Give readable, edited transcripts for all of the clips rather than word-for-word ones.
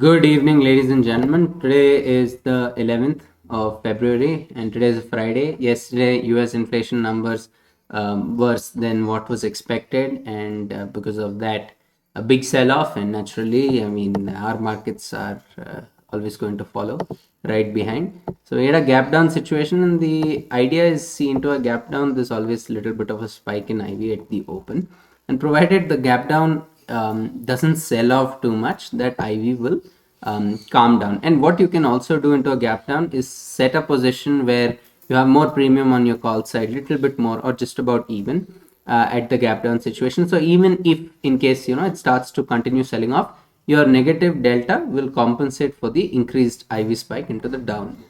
Good evening, ladies and gentlemen. Today is the 11th of February and today is Friday. Yesterday, US inflation numbers worse than what was expected, and because of that, a big sell-off. And naturally, I mean, our markets are always going to follow right behind. So we had a gap down situation, and the idea is, see, into a gap down, there's always a little bit of a spike in IV at the open, and provided the gap down doesn't sell off too much, that IV will calm down. And what you can also do into a gap down is set a position where you have more premium on your call side, little bit more or just about even at the gap down situation. So even if in case it starts to continue selling off, your negative delta will compensate for the increased IV spike into the down.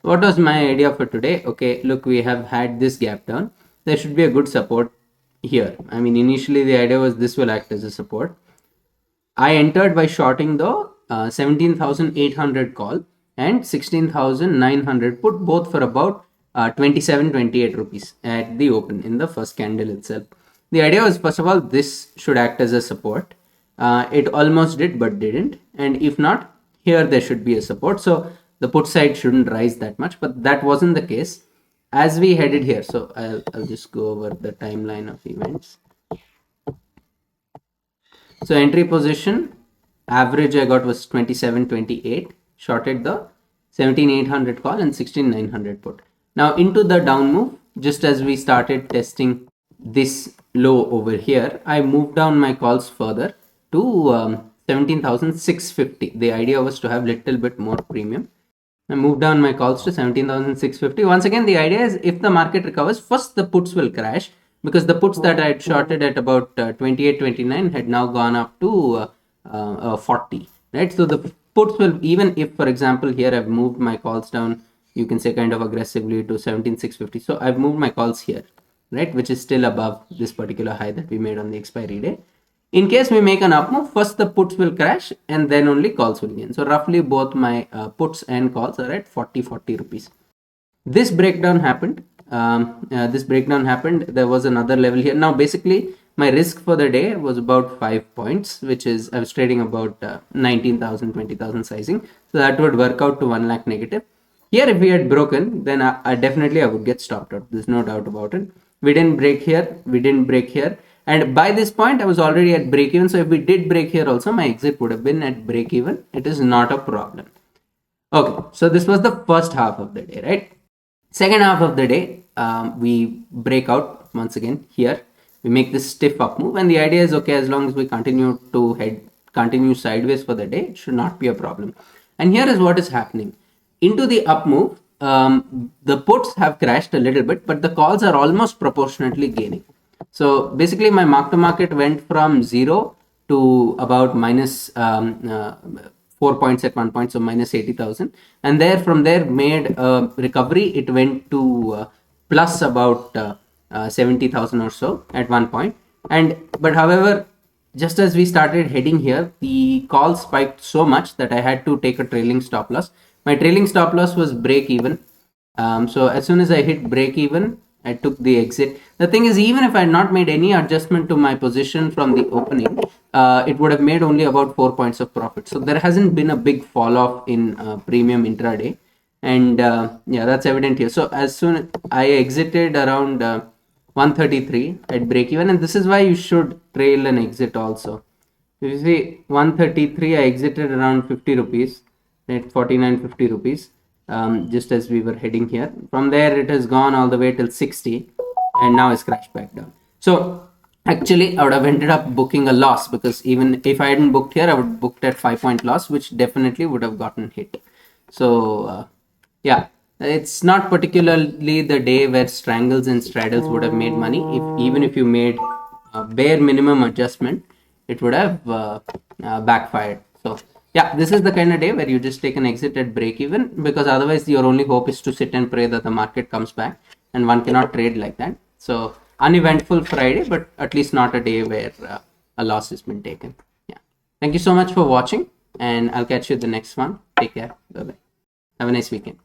What was my idea for today? Okay, look, we have had this gap down. There should be a good support here. I mean, initially the idea was this will act as a support. I entered by shorting the 17,800 call and 16,900 put, both for about 27-28 rupees at the open in the first candle itself. The idea was, first of all, this should act as a support. It almost did but didn't, and if not, here there should be a support. So the put side shouldn't rise that much, but that wasn't the case as we headed here. So I'll just go over the timeline of events. So entry position average I got was 27.28, shorted the 17,800 call and 16,900 put. Now into the down move, just as we started testing this low over here, I moved down my calls further to 17,650. The idea was to have little bit more premium. I moved down my calls to 17,650. Once again, the idea is, if the market recovers, first the puts will crash, because the puts that I had shorted at about 28, 29 had now gone up to 40, right? So the puts will, even if, for example, here I've moved my calls down, you can say kind of aggressively, to 17,650. So I've moved my calls here, right, which is still above this particular high that we made on the expiry day. In case we make an up move, first the puts will crash and then only calls will gain. So roughly both my puts and calls are at 40 rupees. This breakdown happened. There was another level here. Now basically my risk for the day was about 5 points, which is, I was trading about 19,000, 20,000 sizing. So that would work out to 1 lakh negative. Here, if we had broken, then I definitely would get stopped out. There's no doubt about it. We didn't break here. We didn't break here. And by this point, I was already at break even. So if we did break here also, my exit would have been at break even. It is not a problem. Okay, so this was the first half of the day, right? Second half of the day, we break out once again here. We make this stiff up move, and the idea is, okay, as long as we continue sideways for the day, it should not be a problem. And here is what is happening. Into the up move, the puts have crashed a little bit, but the calls are almost proportionately gaining. So basically my mark to market went from 0 to about minus 4 points at one point, so minus 80,000, and from there made a recovery. It went to plus about 70,000 or so at one point. But however, just as we started heading here, the call spiked so much that I had to take a trailing stop loss. My trailing stop loss was break even. So as soon as I hit break even, I took the exit. The thing is, even if I had not made any adjustment to my position from the opening, it would have made only about 4 points of profit. So there hasn't been a big fall off in premium intraday. And yeah, that's evident here. So as soon I exited around 133 at break even, and this is why you should trail an exit also. You see, 133, I exited around 50 rupees at 49.50 rupees. Just as we were heading here. From there, it has gone all the way till 60, and now it's crashed back down. So actually, I would have ended up booking a loss, because even if I hadn't booked here, I would have booked at 5-point loss, which definitely would have gotten hit. So yeah, it's not particularly the day where strangles and straddles would have made money. Even if you made a bare minimum adjustment, it would have backfired. So yeah, this is the kind of day where you just take an exit at break even, because otherwise your only hope is to sit and pray that the market comes back, and one cannot trade like that. So uneventful Friday, but at least not a day where a loss has been taken. Yeah. Thank you so much for watching, and I'll catch you in the next one. Take care. Bye-bye. Have a nice weekend.